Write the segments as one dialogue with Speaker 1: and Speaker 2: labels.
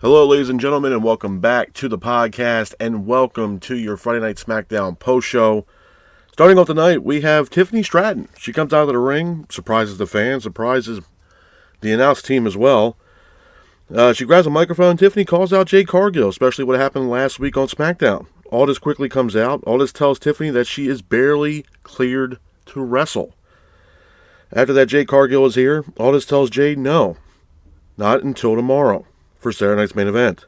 Speaker 1: Hello, ladies and gentlemen, and welcome back to the podcast, and welcome to your Friday Night Smackdown post-show. Starting off tonight, we have Tiffany Stratton. She comes out of the ring, surprises the fans, surprises the announce team as well. She grabs a microphone. Tiffany calls out Jade Cargill, especially what happened last week on Smackdown. Aldis quickly comes out. Aldis tells Tiffany that she is barely cleared to wrestle. After that, Jade Cargill is here. Aldis tells Jade no, not until tomorrow for Saturday night's main event.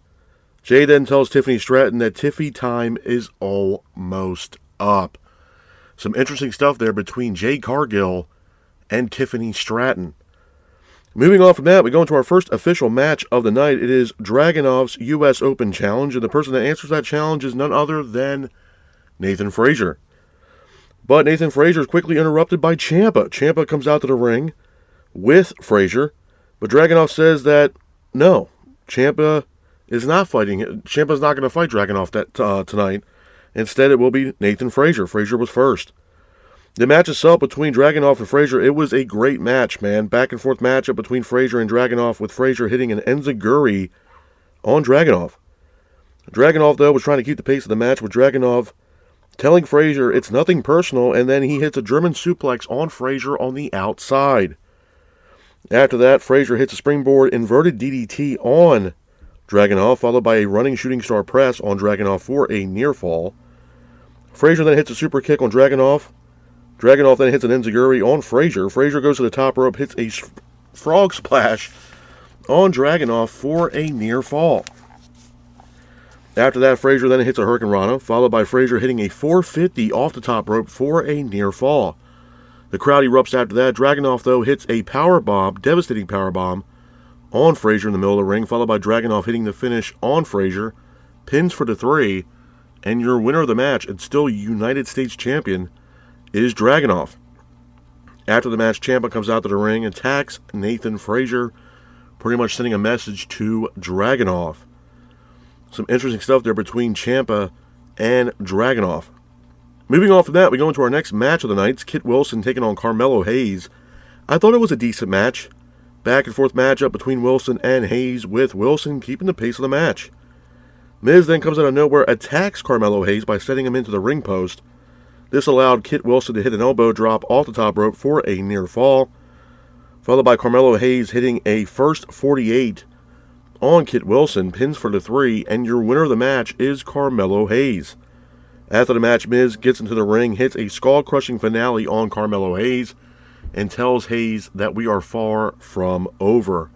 Speaker 1: Jade then tells Tiffany Stratton that Tiffy time is almost up. Some interesting stuff there between Jade Cargill and Tiffany Stratton. Moving on from that, we go into our first official match of the night. It is Dragunov's U.S. Open Challenge, and the person that answers that challenge is none other than Nathan Frazier. But Nathan Frazier is quickly interrupted by Ciampa. Ciampa comes out to the ring with Frazier, but Dragunov says that no, Ciampa is not fighting. Ciampa's not going to fight Dragunov tonight. Instead, it will be Nathan Frazier. Frazier was first. The match itself between Dragunov and Frazier, it was a great match, man. Back and forth matchup between Frazier and Dragunov, with Frazier hitting an enziguri on Dragunov. Dragunov, though, was trying to keep the pace of the match, with Dragunov telling Frazier it's nothing personal, and then he hits a German suplex on Frazier on the outside. After that, Frazier hits a springboard inverted DDT on Dragunov, followed by a running shooting star press on Dragunov for a near fall. Frazier then hits a super kick on Dragunov. Dragunov then hits an enziguri on Frazier. Frazier goes to the top rope, hits a frog splash on Dragunov for a near fall. After that, Frazier then hits a hurricanrana, followed by Frazier hitting a 450 off the top rope for a near fall. The crowd erupts after that. Dragunov, though, hits a powerbomb, devastating powerbomb, on Frazier in the middle of the ring, followed by Dragunov hitting the finish on Frazier, pins for the 3, and your winner of the match and still United States champion is Dragunov. After the match, Ciampa comes out to the ring and attacks Nathan Frazier, pretty much sending a message to Dragunov. Some interesting stuff there between Ciampa and Dragunov. Moving on from that, we go into our next match of the night. It's Kit Wilson taking on Carmelo Hayes. I thought it was a decent match. Back and forth matchup between Wilson and Hayes, with Wilson keeping the pace of the match. Miz then comes out of nowhere, attacks Carmelo Hayes by setting him into the ring post. This allowed Kit Wilson to hit an elbow drop off the top rope for a near fall, followed by Carmelo Hayes hitting a first 48 on Kit Wilson, pins for the 3, and your winner of the match is Carmelo Hayes. After the match, Miz gets into the ring, hits a skull-crushing finale on Carmelo Hayes, and tells Hayes that we are far from over.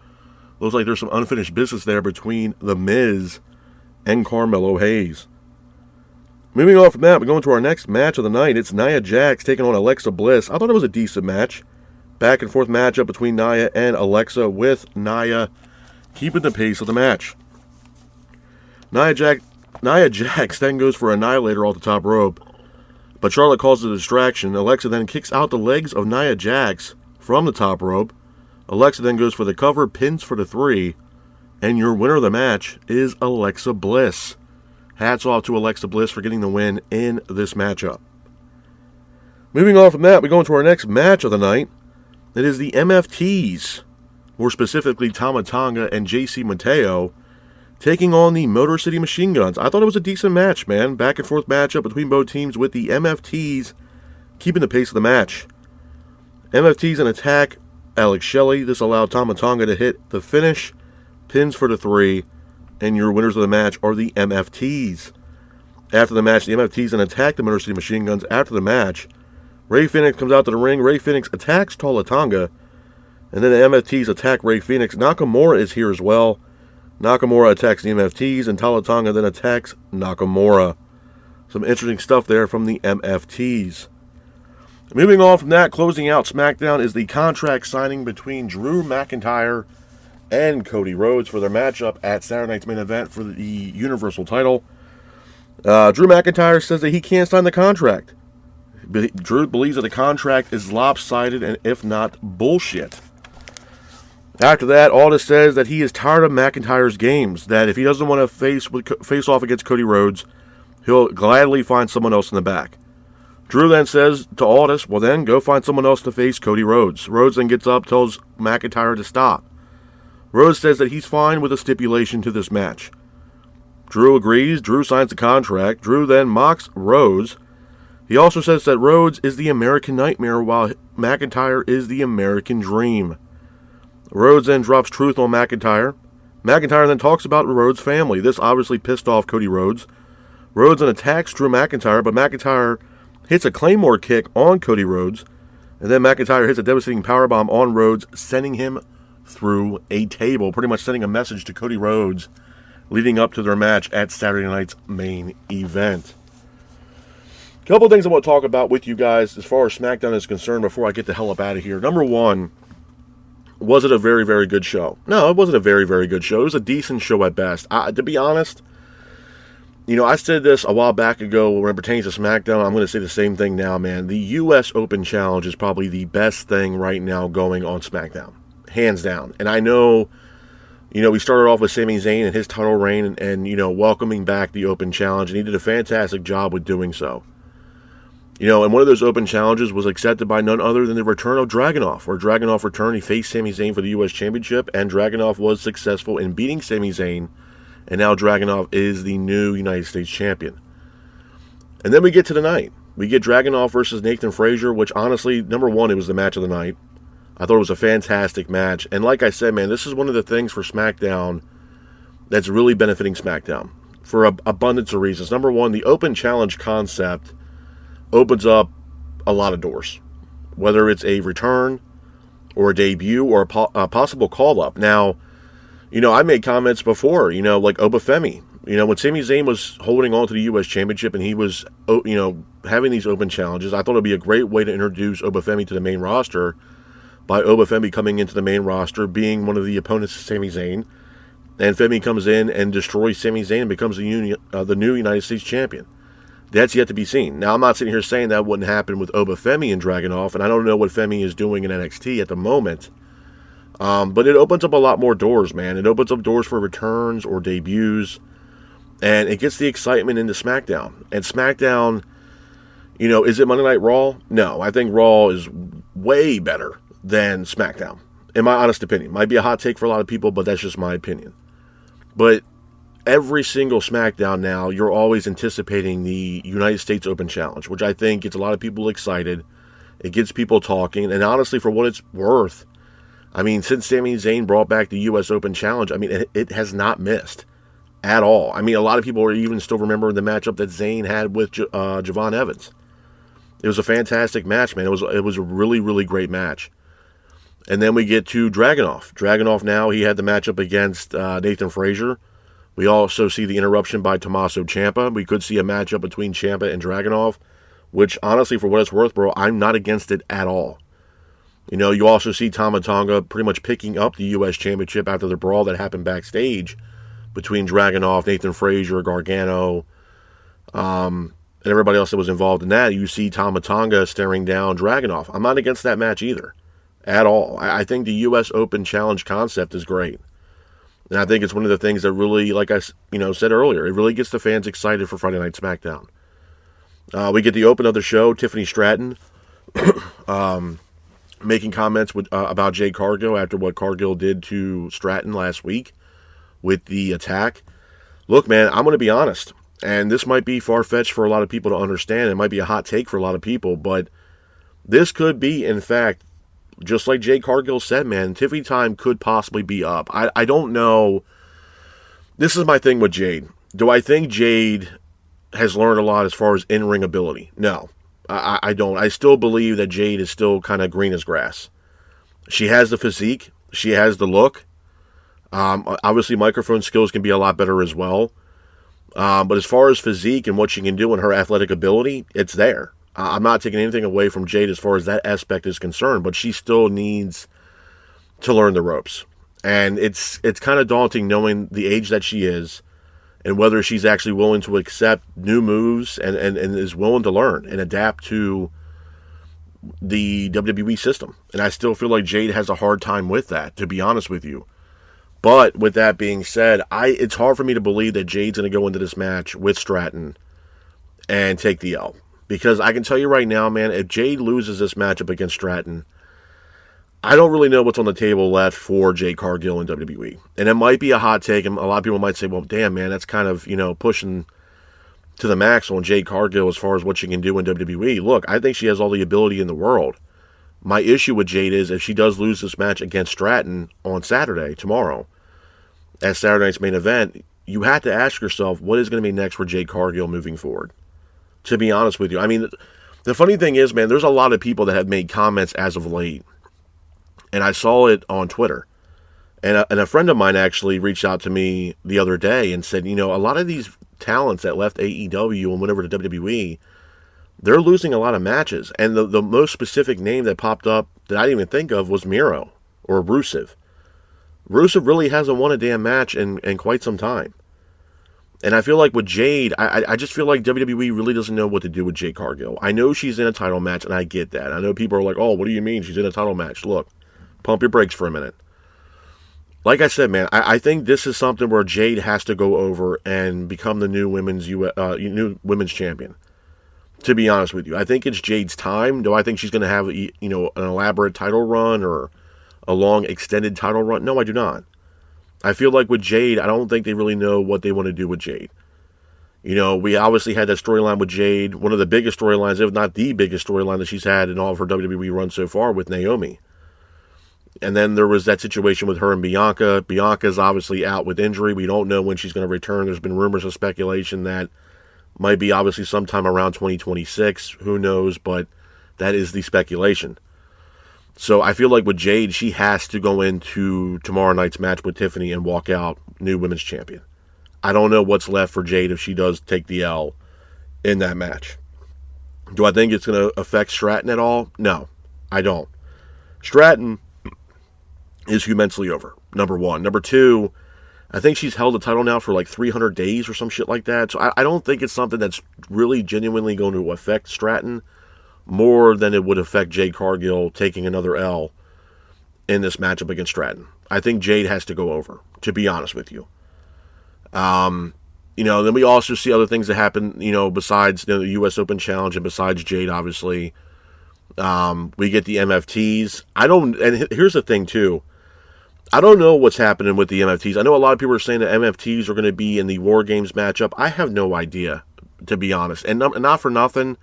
Speaker 1: Looks like there's some unfinished business there between The Miz and Carmelo Hayes. Moving on from that, we go into our next match of the night. It's Nia Jax taking on Alexa Bliss. I thought it was a decent match. Back and forth matchup between Nia and Alexa, with Nia keeping the pace of the match. Nia Jax then goes for Annihilator off the top rope, but Charlotte calls it a distraction. Alexa then kicks out the legs of Nia Jax from the top rope. Alexa then goes for the cover, pins for the 3, and your winner of the match is Alexa Bliss. Hats off to Alexa Bliss for getting the win in this matchup. Moving on from that, we go into our next match of the night. It is the MFTs, more specifically Tama Tonga and JC Mateo, taking on the Motor City Machine Guns. I thought it was a decent match, man. Back and forth matchup between both teams, with the MFTs keeping the pace of the match. MFTs then attack Alex Shelley. This allowed Tama Tonga to hit the finish, pins for the 3, and your winners of the match are the MFTs. After the match, the MFTs then attack the Motor City Machine Guns. After the match, Rey Fenix comes out to the ring. Rey Fenix attacks Tama Tonga, and then the MFTs attack Rey Fenix. Nakamura is here as well. Nakamura attacks the MFTs, and Tama Tonga then attacks Nakamura. Some interesting stuff there from the MFTs. Moving on from that, closing out SmackDown is the contract signing between Drew McIntyre and Cody Rhodes for their matchup at Saturday night's main event for the Universal title. Drew McIntyre says that he can't sign the contract. Drew believes that the contract is lopsided and, if not, bullshit. After that, Aldis says that he is tired of McIntyre's games, that if he doesn't want to face off against Cody Rhodes, he'll gladly find someone else in the back. Drew then says to Aldis, well then, go find someone else to face Cody Rhodes. Rhodes then gets up, tells McIntyre to stop. Rhodes says that he's fine with a stipulation to this match. Drew agrees. Drew signs the contract. Drew then mocks Rhodes. He also says that Rhodes is the American Nightmare while McIntyre is the American Dream. Rhodes then drops truth on McIntyre. McIntyre then talks about Rhodes' family. This obviously pissed off Cody Rhodes. Rhodes then attacks Drew McIntyre, but McIntyre hits a Claymore kick on Cody Rhodes. And then McIntyre hits a devastating powerbomb on Rhodes, sending him through a table, pretty much sending a message to Cody Rhodes leading up to their match at Saturday night's main event. A couple of things I want to talk about with you guys as far as SmackDown is concerned before I get the hell up out of here. Number one, was it a very, very good show? No, it wasn't a very, very good show. It was a decent show at best. To be honest, I said this a while back ago when it pertains to SmackDown. I'm going to say the same thing now, man. The U.S. Open Challenge is probably the best thing right now going on SmackDown. Hands down. And I know, we started off with Sami Zayn and his title reign and welcoming back the Open Challenge. And he did a fantastic job with doing so. And one of those Open Challenges was accepted by none other than the return of Dragunov. Where Dragunov returned, he faced Sami Zayn for the U.S. Championship, and Dragunov was successful in beating Sami Zayn, and now Dragunov is the new United States Champion. And then we get to the night. We get Dragunov versus Nathan Frazier, which honestly, number one, it was the match of the night. I thought it was a fantastic match. And like I said, man, this is one of the things for SmackDown that's really benefiting SmackDown for abundance of reasons. Number one, the Open Challenge concept opens up a lot of doors, whether it's a return or a debut or a possible call-up. Now, I made comments before, like Obafemi. When Sami Zayn was holding on to the U.S. Championship and he was, having these Open Challenges, I thought it would be a great way to introduce Obafemi to the main roster by Obafemi coming into the main roster, being one of the opponents of Sami Zayn, and Femi comes in and destroys Sami Zayn and becomes the new United States Champion. That's yet to be seen. Now, I'm not sitting here saying that wouldn't happen with Obafemi and Dragunov, and I don't know what Femi is doing in NXT at the moment. But it opens up a lot more doors, man. It opens up doors for returns or debuts, and it gets the excitement into SmackDown. And SmackDown, is it Monday Night Raw? No, I think Raw is way better than SmackDown, in my honest opinion. Might be a hot take for a lot of people, but that's just my opinion. But every single SmackDown now, you're always anticipating the United States Open Challenge, which I think gets a lot of people excited. It gets people talking, and honestly, for what it's worth, since Sami Zayn brought back the U.S. Open Challenge, it has not missed at all. A lot of people are even still remembering the matchup that Zayn had with Javon Evans. It was a fantastic match, man. It was a really, really great match. And then we get to Dragunov. Dragunov now, he had the matchup against Nathan Frazier. We also see the interruption by Tommaso Ciampa. We could see a matchup between Ciampa and Dragunov, which honestly, for what it's worth, bro, I'm not against it at all. You also see Tama Tonga pretty much picking up the U.S. Championship after the brawl that happened backstage between Dragunov, Nathan Frazier, Gargano, and everybody else that was involved in that. You see Tama Tonga staring down Dragunov. I'm not against that match either, at all. I think the U.S. Open Challenge concept is great. And I think it's one of the things that really, like I said earlier, it really gets the fans excited for Friday Night SmackDown. We get the open of the show, Tiffany Stratton making comments about Jade Cargill after what Cargill did to Stratton last week with the attack. Look, man, I'm going to be honest, and this might be far-fetched for a lot of people to understand. It might be a hot take for a lot of people, but this could be, in fact, just like Jade Cargill said, man, Tiffany time could possibly be up. I don't know. This is my thing with Jade. Do I think Jade has learned a lot as far as in-ring ability? No, I don't. I still believe that Jade is still kind of green as grass. She has the physique. She has the look. Obviously, microphone skills can be a lot better as well. But as far as physique and what she can do and her athletic ability, it's there. I'm not taking anything away from Jade as far as that aspect is concerned, but she still needs to learn the ropes. And it's kind of daunting knowing the age that she is and whether she's actually willing to accept new moves and is willing to learn and adapt to the WWE system. And I still feel like Jade has a hard time with that, to be honest with you. But with that being said, it's hard for me to believe that Jade's going to go into this match with Stratton and take the L. Because I can tell you right now, man, if Jade loses this matchup against Stratton, I don't really know what's on the table left for Jade Cargill in WWE. And it might be a hot take, and a lot of people might say, well, damn, man, that's kind of, pushing to the max on Jade Cargill as far as what she can do in WWE. Look, I think she has all the ability in the world. My issue with Jade is if she does lose this match against Stratton on Saturday, tomorrow, as Saturday night's main event, you have to ask yourself, what is going to be next for Jade Cargill moving forward? To be honest with you. I mean, the funny thing is, man, there's a lot of people that have made comments as of late. And I saw it on Twitter. And a friend of mine actually reached out to me the other day and said, a lot of these talents that left AEW and went over to WWE, they're losing a lot of matches. And the most specific name that popped up that I didn't even think of was Miro or Rusev. Rusev really hasn't won a damn match in quite some time. And I feel like with Jade, I just feel like WWE really doesn't know what to do with Jade Cargill. I know she's in a title match, and I get that. I know people are like, oh, what do you mean she's in a title match? Look, pump your brakes for a minute. Like I said, man, I think this is something where Jade has to go over and become the new women's champion. To be honest with you, I think it's Jade's time. Do I think she's going to have an elaborate title run or a long extended title run? No, I do not. I feel like with Jade, I don't think they really know what they want to do with Jade. We obviously had that storyline with Jade, one of the biggest storylines, if not the biggest storyline that she's had in all of her WWE run so far with Naomi. And then there was that situation with her and Bianca. Bianca's obviously out with injury. We don't know when she's going to return. There's been rumors of speculation that might be obviously sometime around 2026. Who knows? But that is the speculation. So I feel like with Jade, she has to go into tomorrow night's match with Tiffany and walk out new women's champion. I don't know what's left for Jade if she does take the L in that match. Do I think it's going to affect Stratton at all? No, I don't. Stratton is immensely over, number one. Number two, I think she's held the title now for like 300 days or some shit like that. So I don't think it's something that's really genuinely going to affect Stratton more than it would affect Jade Cargill taking another L in this matchup against Stratton. I think Jade has to go over, to be honest with you. Then we also see other things that happen, besides the U.S. Open Challenge and besides Jade, obviously. We get the MFTs. And here's the thing, too. I don't know what's happening with the MFTs. I know a lot of people are saying that MFTs are going to be in the War Games matchup. I have no idea, to be honest. And not for nothing.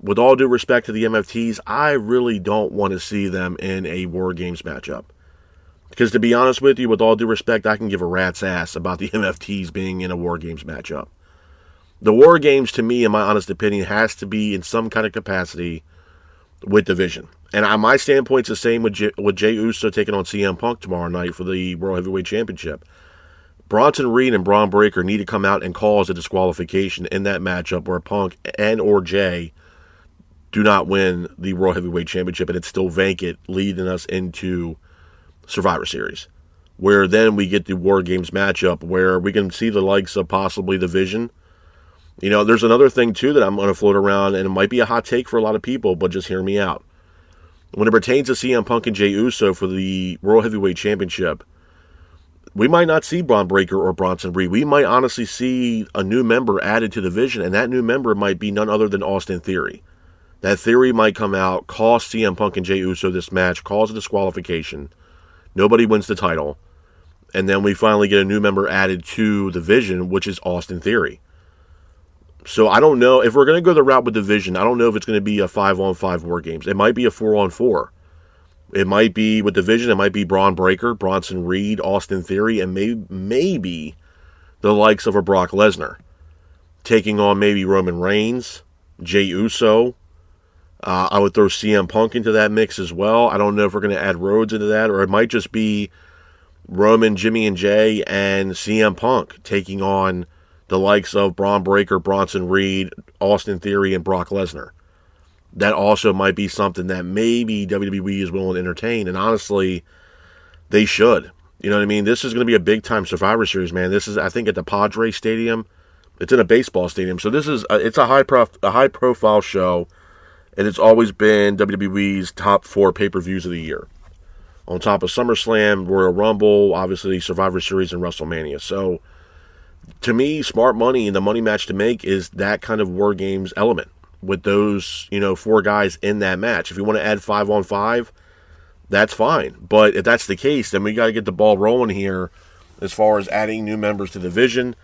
Speaker 1: With all due respect to the MFTs, I really don't want to see them in a War Games matchup. Because to be honest with you, with all due respect, I can give a rat's ass about the MFTs being in a War Games matchup. The War Games, to me, in my honest opinion, has to be in some kind of capacity with Division. And my standpoint's the same with Jey Uso taking on CM Punk tomorrow night for the World Heavyweight Championship. Bronson Reed and Braun Breaker need to come out and cause a disqualification in that matchup where Punk and or Jey do not win the World Heavyweight Championship and it's still vacant, leading us into Survivor Series, where then we get the War Games matchup where we can see the likes of possibly the Vision. There's another thing, too, that I'm going to float around, and it might be a hot take for a lot of people, but just hear me out. When it pertains to CM Punk and Jey Uso for the World Heavyweight Championship, we might not see Braun Breaker or Bronson Reed. We might honestly see a new member added to the Vision, and that new member might be none other than Austin Theory. That Theory might come out, cost CM Punk and Jey Uso this match, cause a disqualification. Nobody wins the title. And then we finally get a new member added to the Vision, which is Austin Theory. So I don't know. If we're going to go the route with Division, I don't know if it's going to be a 5-on-5 War Games. It might be a 4-on-4. It might be with Division. It might be Braun Breaker, Bronson Reed, Austin Theory, and maybe the likes of a Brock Lesnar taking on maybe Roman Reigns, Jey Uso. I would throw CM Punk into that mix as well. I don't know if we're going to add Rhodes into that, or it might just be Roman, Jimmy, and Jay, and CM Punk taking on the likes of Braun Breaker, Bronson Reed, Austin Theory, and Brock Lesnar. That also might be something that maybe WWE is willing to entertain, and honestly, they should. You know what I mean? This is going to be a big-time Survivor Series, man. This is, I think, at the Padres Stadium. It's in a baseball stadium, so this is it's a high-profile show, and it's always been WWE's top 4 pay-per-views of the year. On top of SummerSlam, Royal Rumble, obviously Survivor Series, and WrestleMania. So, to me, smart money and the money match to make is that kind of War Games element with those, 4 guys in that match. If you want to add 5-on-5, that's fine. But if that's the case, then we got to get the ball rolling here as far as adding new members to the division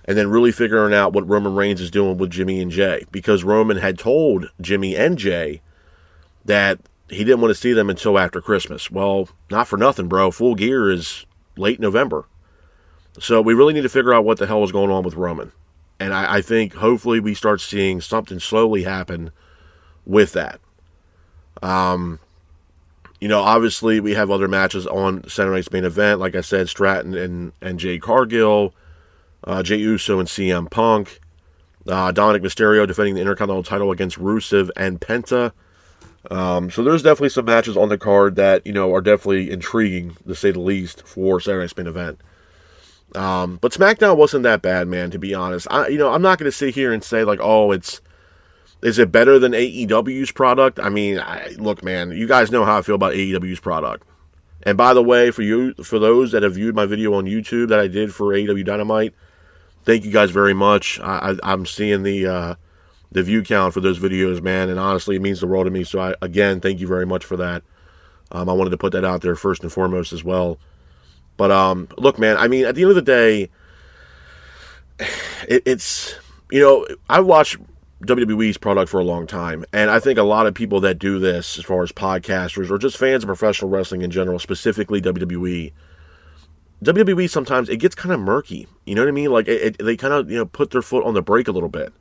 Speaker 1: and then really figuring out what Roman Reigns is doing with Jimmy and Jay. Because Roman had told Jimmy and Jay that he didn't want to see them until after Christmas. Well, not for nothing, bro. Full Gear is late November. So we really need to figure out what the hell is going on with Roman. And I think hopefully we start seeing something slowly happen with that. Obviously we have other matches on Saturday night's main event. Like I said, Stratton and Jade Cargill, Jey Uso and CM Punk, Dominic Mysterio defending the Intercontinental title against Rusev and Penta. So there's definitely some matches on the card that, are definitely intriguing, to say the least, for Saturday night's main event. But SmackDown wasn't that bad, man, to be honest. I'm not going to sit here and say, like, is it better than AEW's product? I mean, look, man, you guys know how I feel about AEW's product. And by the way, for those that have viewed my video on YouTube that I did for AEW Dynamite, thank you guys very much. I'm seeing the view count for those videos, man, and honestly, it means the world to me. So, again, thank you very much for that. I wanted to put that out there first and foremost as well. But, look, man, I mean, at the end of the day, I've watched WWE's product for a long time, and I think a lot of people that do this, as far as podcasters or just fans of professional wrestling in general, specifically WWE sometimes it gets kind of murky. You know what I mean? Like they kind of put their foot on the brake a little bit.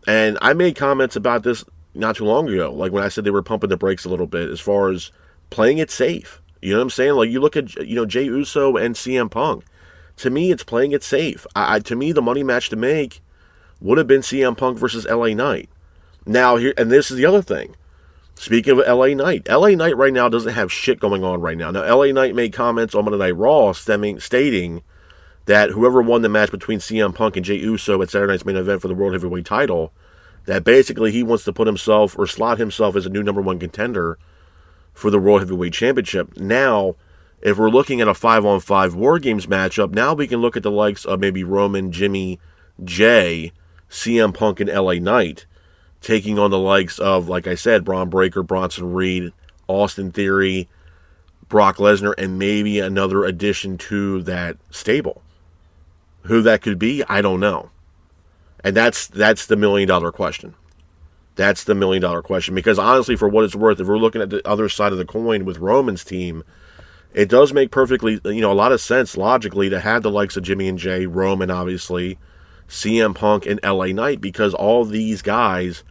Speaker 1: And I made comments about this not too long ago, like when I said they were pumping the brakes a little bit as far as playing it safe. You know what I'm saying? Like you look at Jey Uso and CM Punk. To me, it's playing it safe. To me, the money match to make would have been CM Punk versus LA Knight. Now here, and this is the other thing. Speaking of LA Knight right now doesn't have shit going on right now. Now LA Knight made comments on Monday Night Raw stating that whoever won the match between CM Punk and Jey Uso at Saturday night's main event for the World Heavyweight title, that basically he wants to put himself or slot himself as a new number one contender for the World Heavyweight Championship. Now, if we're looking at a 5-on-5 War Games matchup, now we can look at the likes of maybe Roman, Jimmy, Jay, CM Punk, and LA Knight taking on the likes of, like I said, Braun Breaker, Bronson Reed, Austin Theory, Brock Lesnar, and maybe another addition to that stable. Who that could be, I don't know. And that's the $1 million question. That's the $1 million question. Because honestly, for what it's worth, if we're looking at the other side of the coin with Roman's team, it does make perfectly, a lot of sense logically to have the likes of Jimmy and Jay, Roman obviously, CM Punk, and LA Knight, because all these guys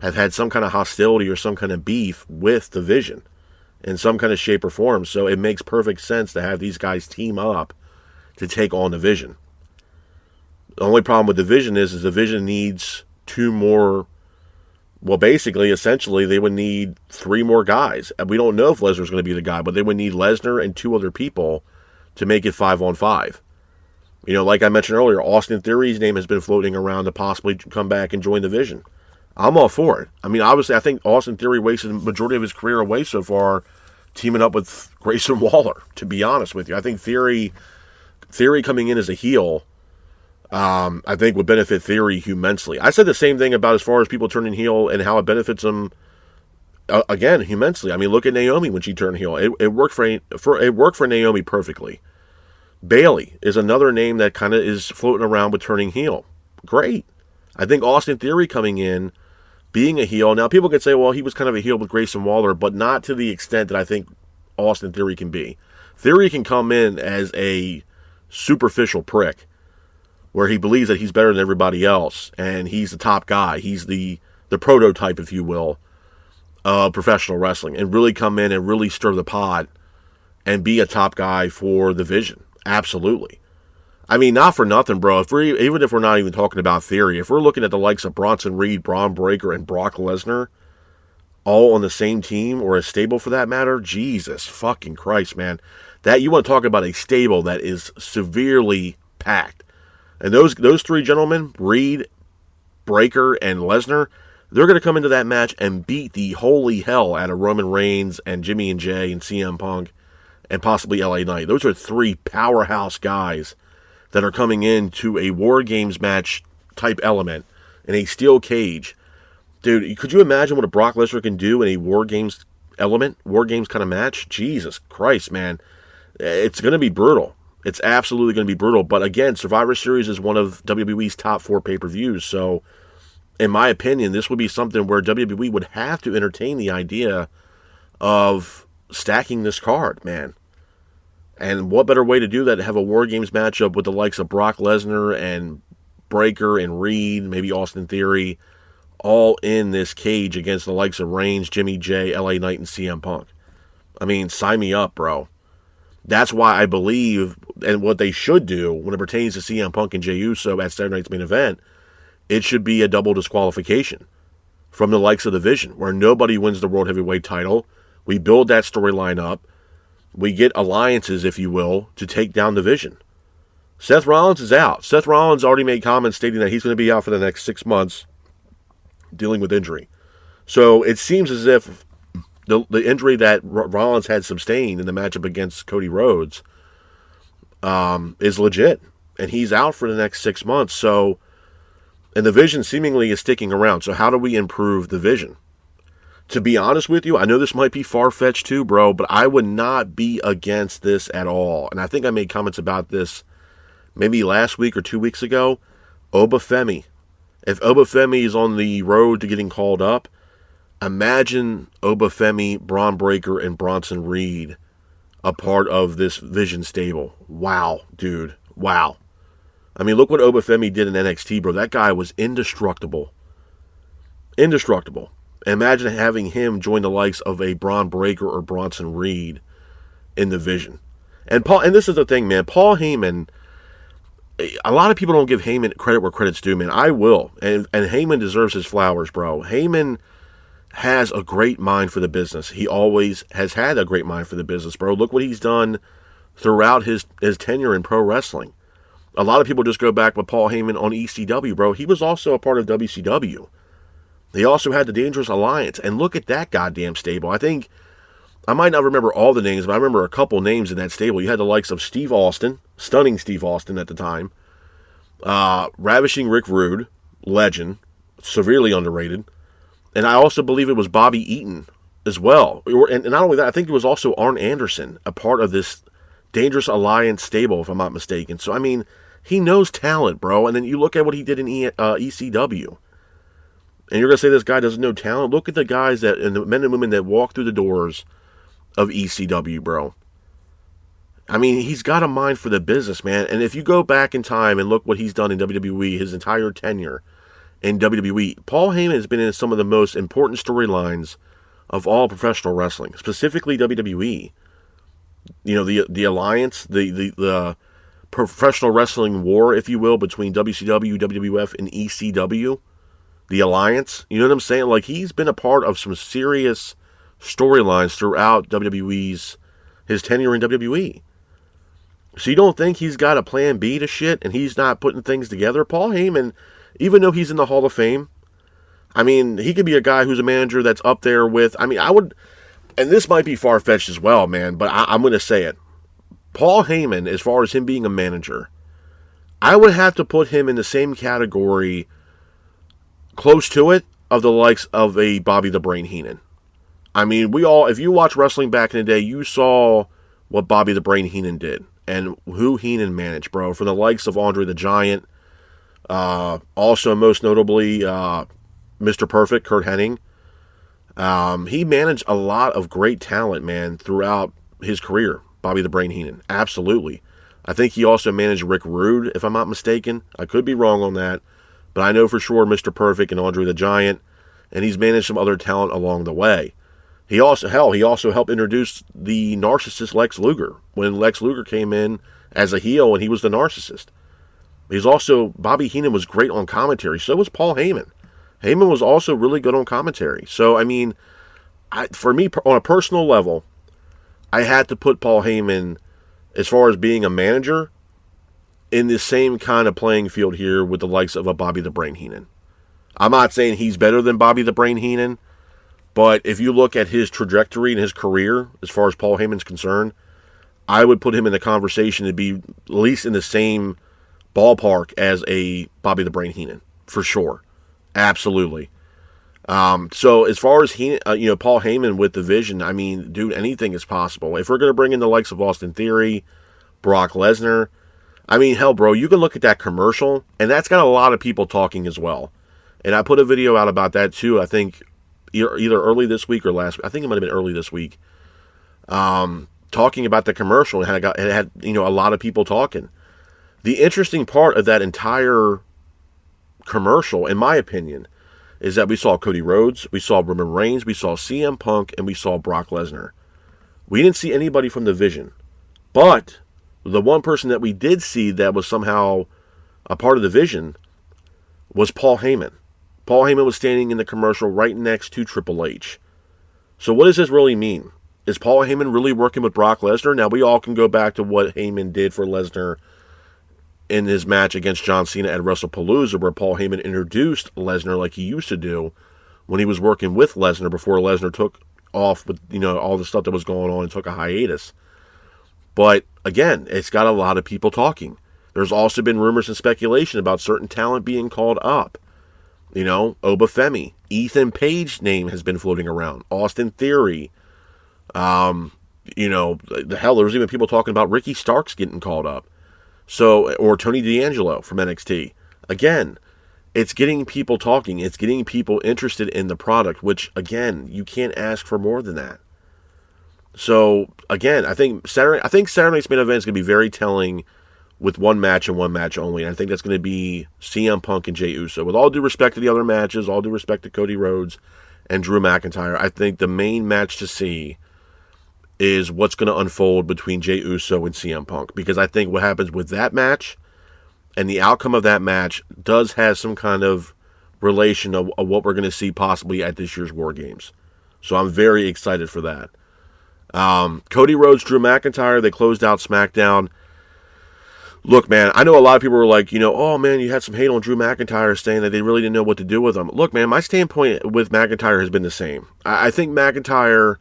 Speaker 1: have had some kind of hostility or some kind of beef with the Vision in some kind of shape or form. So it makes perfect sense to have these guys team up to take on the Vision. The only problem with the Vision is the Vision needs two more. Well, basically, essentially, they would need 3 more guys. We don't know if Lesnar's going to be the guy, but they would need Lesnar and 2 other people to make it 5-on-5. Like I mentioned earlier, Austin Theory's name has been floating around to possibly come back and join the Vision. I'm all for it. I mean, obviously, I think Austin Theory wasted the majority of his career away so far teaming up with Grayson Waller, to be honest with you. I think Theory coming in as a heel, I think would benefit Theory immensely. I said the same thing about as far as people turning heel and how it benefits them, again, immensely. I mean, look at Naomi when she turned heel. It worked for Naomi perfectly. Bayley is another name that kind of is floating around with turning heel. Great. I think Austin Theory coming in, being a heel. Now, people could say, well, he was kind of a heel with Grayson Waller, but not to the extent that I think Austin Theory can be. Theory can come in as a superficial prick, where he believes that he's better than everybody else, and he's the top guy. He's the prototype, if you will, of professional wrestling, and really come in and really stir the pot and be a top guy for the Vision. Absolutely. I mean, not for nothing, bro. Even if we're not even talking about Theory, if we're looking at the likes of Bronson Reed, Braun Breaker, and Brock Lesnar, all on the same team, or a stable for that matter, Jesus fucking Christ, man. That, you want to talk about a stable that is severely packed. And those 3 gentlemen, Reed, Breaker, and Lesnar, they're going to come into that match and beat the holy hell out of Roman Reigns and Jimmy and Jay and CM Punk and possibly LA Knight. Those are 3 powerhouse guys that are coming into a War Games match type element in a steel cage. Dude, could you imagine what a Brock Lesnar can do in a War Games element, War Games kind of match, Jesus Christ, man. It's going to be brutal. It's absolutely going to be brutal. But again, Survivor Series is one of WWE's top 4 pay-per-views. So, in my opinion, this would be something where WWE would have to entertain the idea of stacking this card, man. And what better way to do that to have a War Games matchup with the likes of Brock Lesnar and Breakker and Reed, maybe Austin Theory, all in this cage against the likes of Reigns, Jimmy J, LA Knight, and CM Punk. I mean, sign me up, bro. That's why I believe, and what they should do when it pertains to CM Punk and Jey Uso at Saturday Night's Main Event, it should be a double disqualification from the likes of the Vision, where nobody wins the World Heavyweight title. We build that storyline up. We get alliances, if you will, to take down the Vision. Seth Rollins is out. Seth Rollins already made comments stating that he's going to be out for the next 6 months dealing with injury. So it seems as if the injury that Rollins had sustained in the matchup against Cody Rhodes is legit. And he's out for the next 6 months. So, and the Vision seemingly is sticking around. So how do we improve the Vision? To be honest with you, I know this might be far-fetched too, bro, but I would not be against this at all. And I think I made comments about this maybe last week or 2 weeks ago. Obafemi. If Obafemi is on the road to getting called up, imagine Obafemi, Braun Breaker, and Bronson Reed a part of this Vision stable. Wow, dude. Wow. I mean, look what Obafemi did in NXT, bro. That guy was indestructible. Indestructible. Imagine having him join the likes of a Braun Breaker or Bronson Reed in the Vision. And this is the thing, man. Paul Heyman, a lot of people don't give Heyman credit where credit's due, man. I will. And Heyman deserves his flowers, bro. Heyman has a great mind for the business. He always has had a great mind for the business, bro. Look what he's done throughout his tenure in pro wrestling. A lot of people just go back with Paul Heyman on ECW, bro. He was also a part of WCW. He also had the Dangerous Alliance. And look at that goddamn stable. I think, I might not remember all the names, but I remember a couple names in that stable. You had the likes of Steve Austin, stunning Steve Austin at the time. Ravishing Rick Rude, legend, severely underrated. And I also believe it was Bobby Eaton as well. And not only that, I think it was also Arn Anderson, a part of this Dangerous Alliance stable, if I'm not mistaken. So, I mean, he knows talent, bro. And then you look at what he did in ECW. And you're going to say this guy doesn't know talent? Look at the guys and the men and women that walk through the doors of ECW, bro. I mean, he's got a mind for the business, man. And if you go back in time and look what he's done in WWE, his entire tenure in WWE, Paul Heyman has been in some of the most important storylines of all professional wrestling, specifically WWE. You know, the alliance, the professional wrestling war, if you will, between WCW, WWF, and ECW. The alliance, you know what I'm saying? Like, he's been a part of some serious storylines throughout his tenure in WWE. So you don't think he's got a plan B to shit and he's not putting things together? Paul Heyman, even though he's in the Hall of Fame, I mean, he could be a guy who's a manager that's up there with, I mean, I would, and this might be far-fetched as well, man, but I'm going to say it. Paul Heyman, as far as him being a manager, I would have to put him in the same category, close to it, of the likes of a Bobby the Brain Heenan. I mean, if you watch wrestling back in the day, you saw what Bobby the Brain Heenan did and who Heenan managed, bro. From the likes of Andre the Giant, also most notably Mr. Perfect, Kurt Hennig. He managed a lot of great talent, man, throughout his career, Bobby the Brain Heenan. Absolutely. I think he also managed Rick Rude, if I'm not mistaken. I could be wrong on that. But I know for sure Mr. Perfect and Andre the Giant, and he's managed some other talent along the way. He also helped introduce the narcissist Lex Luger when Lex Luger came in as a heel and he was the narcissist. Bobby Heenan was great on commentary. So was Paul Heyman. Heyman was also really good on commentary. So, I mean, for me, on a personal level, I had to put Paul Heyman, as far as being a manager, in the same kind of playing field here with the likes of a Bobby the Brain Heenan. I'm not saying he's better than Bobby the Brain Heenan, but if you look at his trajectory and his career, as far as Paul Heyman's concerned, I would put him in the conversation to be at least in the same ballpark as a Bobby the Brain Heenan, for sure. Absolutely. So as far as Paul Heyman with the Vision, I mean, dude, anything is possible. If we're gonna bring in the likes of Austin Theory, Brock Lesnar, I mean, hell, bro, you can look at that commercial, and that's got a lot of people talking as well. And I put a video out about that too. I think either early this week or last week. I think it might have been early this week. Talking about the commercial, and it had a lot of people talking. The interesting part of that entire commercial, in my opinion, is that we saw Cody Rhodes, we saw Roman Reigns, we saw CM Punk, and we saw Brock Lesnar. We didn't see anybody from the Vision. But the one person that we did see that was somehow a part of the Vision was Paul Heyman. Paul Heyman was standing in the commercial right next to Triple H. So what does this really mean? Is Paul Heyman really working with Brock Lesnar? Now, we all can go back to what Heyman did for Lesnar in his match against John Cena at WrestlePalooza, where Paul Heyman introduced Lesnar like he used to do when he was working with Lesnar before Lesnar took off with all the stuff that was going on and took a hiatus. But again, it's got a lot of people talking. There's also been rumors and speculation about certain talent being called up. Obafemi, Ethan Page's name has been floating around. Austin Theory. The hell, there's even people talking about Ricky Starks getting called up. So, or Tony D'Angelo from NXT. Again, it's getting people talking. It's getting people interested in the product, which, again, you can't ask for more than that. So, again, I think Saturday night's main event is going to be very telling with one match and one match only. And I think that's going to be CM Punk and Jey Uso. With all due respect to the other matches, all due respect to Cody Rhodes and Drew McIntyre, I think the main match to see is what's going to unfold between Jey Uso and CM Punk. Because I think what happens with that match and the outcome of that match does have some kind of relation of what we're going to see possibly at this year's War Games. So I'm very excited for that. Cody Rhodes, Drew McIntyre, they closed out SmackDown. Look, man, I know a lot of people were like, oh, man, you had some hate on Drew McIntyre saying that they really didn't know what to do with him. Look, man, my standpoint with McIntyre has been the same. I think McIntyre,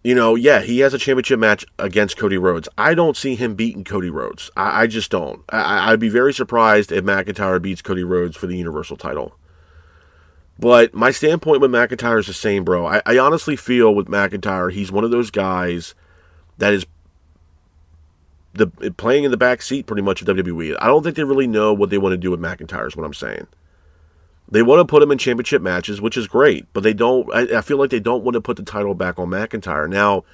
Speaker 1: he has a championship match against Cody Rhodes. I don't see him beating Cody Rhodes. I just don't. I'd be very surprised if McIntyre beats Cody Rhodes for the Universal title. But my standpoint with McIntyre is the same, bro. I honestly feel with McIntyre, he's one of those guys that is playing in the back seat pretty much of WWE. I don't think they really know what they want to do with McIntyre is what I'm saying. They want to put him in championship matches, which is great, but they don't. I feel like they don't want to put the title back on McIntyre. Now,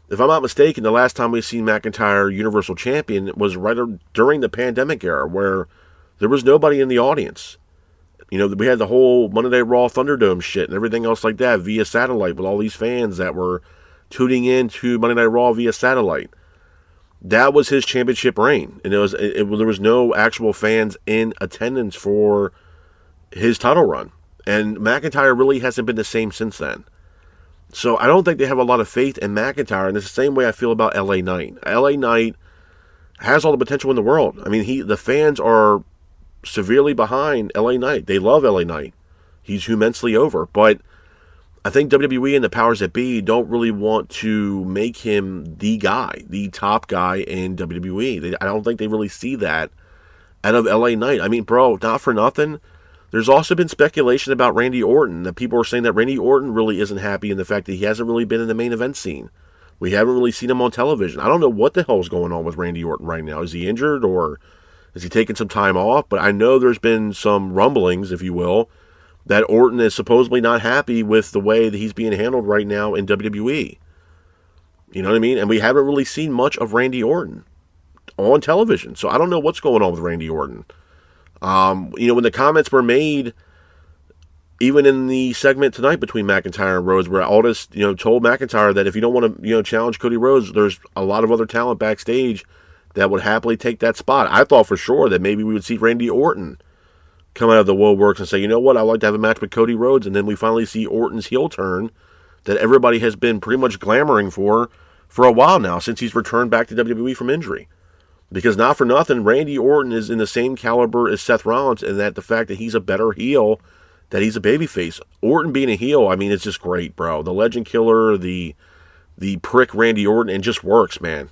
Speaker 1: if I'm not mistaken, the last time we seen McIntyre Universal Champion was right during the pandemic era, where there was nobody in the audience. We had the whole Monday Night Raw Thunderdome shit and everything else like that via satellite with all these fans that were tuning in to Monday Night Raw via satellite. That was his championship reign, and there was no actual fans in attendance for his title run. And McIntyre really hasn't been the same since then. So I don't think they have a lot of faith in McIntyre, and it's the same way I feel about LA Knight. LA Knight has all the potential in the world. I mean, the fans are severely behind LA Knight. They love LA Knight. He's immensely over. But I think WWE and the powers that be don't really want to make him the guy, the top guy in WWE. I don't think they really see that out of LA Knight. I mean, bro, not for nothing. There's also been speculation about Randy Orton, that people are saying that Randy Orton really isn't happy in the fact that he hasn't really been in the main event scene. We haven't really seen him on television. I don't know what the hell's going on with Randy Orton right now. Is he injured or is he taking some time off? But I know there's been some rumblings, if you will, that Orton is supposedly not happy with the way that he's being handled right now in WWE. You know what I mean? And we haven't really seen much of Randy Orton on television. So I don't know what's going on with Randy Orton. When the comments were made, even in the segment tonight between McIntyre and Rhodes, where Aldis, told McIntyre that if you don't want to, challenge Cody Rhodes, there's a lot of other talent backstage that would happily take that spot. I thought for sure that maybe we would see Randy Orton come out of the woodworks and say, you know what, I'd like to have a match with Cody Rhodes, and then we finally see Orton's heel turn that everybody has been pretty much glamoring for a while now, since he's returned back to WWE from injury. Because not for nothing, Randy Orton is in the same caliber as Seth Rollins, and that the fact that he's a better heel, that he's a babyface. Orton being a heel, I mean, it's just great, bro. The legend killer, the prick Randy Orton, it just works, man.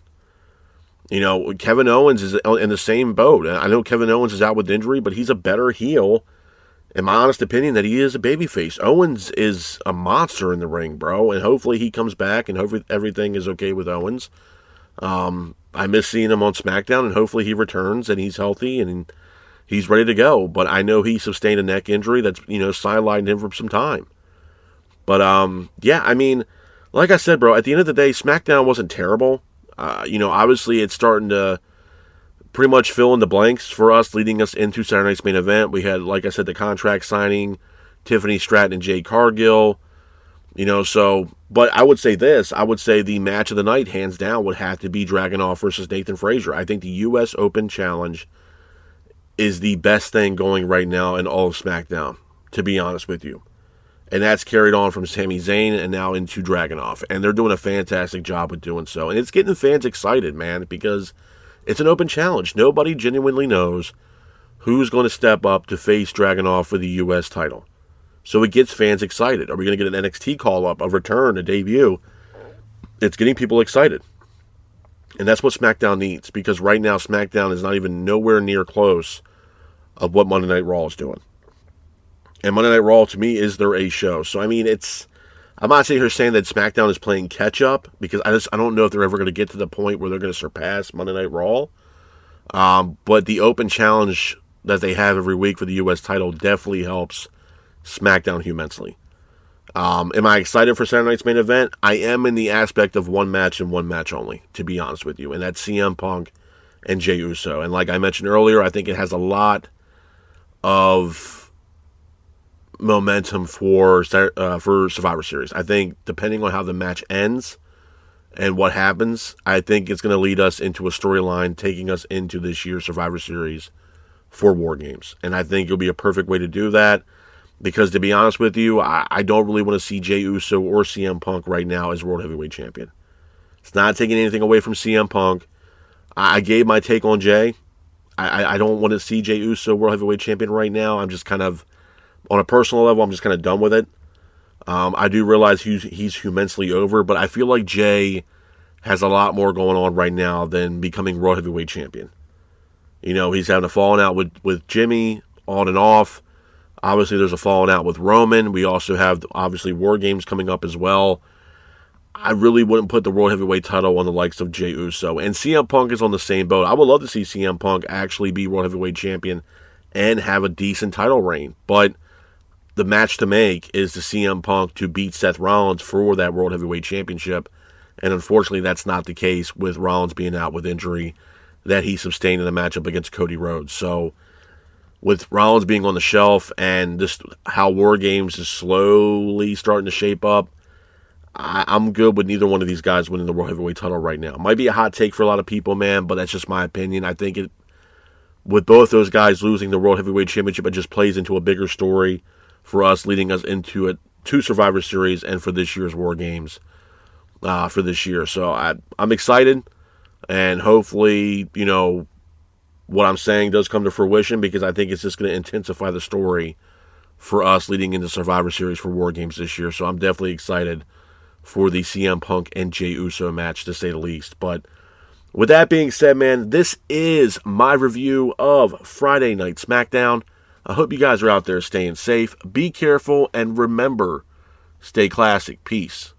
Speaker 1: Kevin Owens is in the same boat. I know Kevin Owens is out with injury, but he's a better heel in my honest opinion, that he is a babyface. Owens is a monster in the ring, bro, and hopefully he comes back and hopefully everything is okay with Owens. I miss seeing him on SmackDown, and hopefully he returns and he's healthy and he's ready to go. But I know he sustained a neck injury that's, sidelined him for some time. But, yeah, I mean, like I said, bro, at the end of the day, SmackDown wasn't terrible. Obviously it's starting to pretty much fill in the blanks for us, leading us into Saturday night's main event. We had, like I said, the contract signing, Tiffany Stratton and Jade Cargill. But I would say this. I would say the match of the night, hands down, would have to be Dragunov versus Nathan Frazier. I think the U.S. Open Challenge is the best thing going right now in all of SmackDown, to be honest with you. And that's carried on from Sami Zayn and now into Dragunov. And they're doing a fantastic job with doing so. And it's getting fans excited, man, because it's an open challenge. Nobody genuinely knows who's going to step up to face Dragunov for the U.S. title. So it gets fans excited. Are we going to get an NXT call-up, a return, a debut? It's getting people excited. And that's what SmackDown needs, because right now SmackDown is not even nowhere near close of what Monday Night Raw is doing. And Monday Night Raw, to me, is their A show. So, I mean, I'm not sitting here saying that SmackDown is playing catch-up, because I don't know if they're ever going to get to the point where they're going to surpass Monday Night Raw. But the open challenge that they have every week for the U.S. title definitely helps SmackDown immensely. Am I excited for Saturday night's main event? I am in the aspect of one match and one match only, to be honest with you, and that's CM Punk and Jey Uso. And like I mentioned earlier, I think it has a lot of momentum for Survivor Series. I think depending on how the match ends and what happens, I think it's going to lead us into a storyline taking us into this year's Survivor Series for War Games. And I think it'll be a perfect way to do that. Because, to be honest with you, I don't really want to see Jey Uso or CM Punk right now as World Heavyweight Champion. It's not taking anything away from CM Punk. I gave my take on Jey. I don't want to see Jey Uso World Heavyweight Champion right now. I'm just kind of, on a personal level, I'm just kind of done with it. I do realize he's immensely over, but I feel like Jey has a lot more going on right now than becoming World Heavyweight Champion. He's having a falling out with Jimmy, on and off. Obviously, there's a falling out with Roman. We also have, obviously, War Games coming up as well. I really wouldn't put the World Heavyweight title on the likes of Jey Uso. And CM Punk is on the same boat. I would love to see CM Punk actually be World Heavyweight Champion and have a decent title reign. But the match to make is the CM Punk to beat Seth Rollins for that World Heavyweight Championship. And unfortunately, that's not the case with Rollins being out with injury that he sustained in the matchup against Cody Rhodes. So, with Rollins being on the shelf and just how War Games is slowly starting to shape up, I'm good with neither one of these guys winning the World Heavyweight title right now. Might be a hot take for a lot of people, man, but that's just my opinion. I think with both those guys losing the World Heavyweight Championship, it just plays into a bigger story for us, leading us into two Survivor Series and for this year's War Games for this year. So I'm excited, and hopefully, what I'm saying does come to fruition, because I think it's just going to intensify the story for us leading into Survivor Series for War Games this year. So I'm definitely excited for the CM Punk and Jey Uso match, to say the least. But with that being said, man, this is my review of Friday Night SmackDown. I hope you guys are out there staying safe. Be careful, and remember, stay classic. Peace.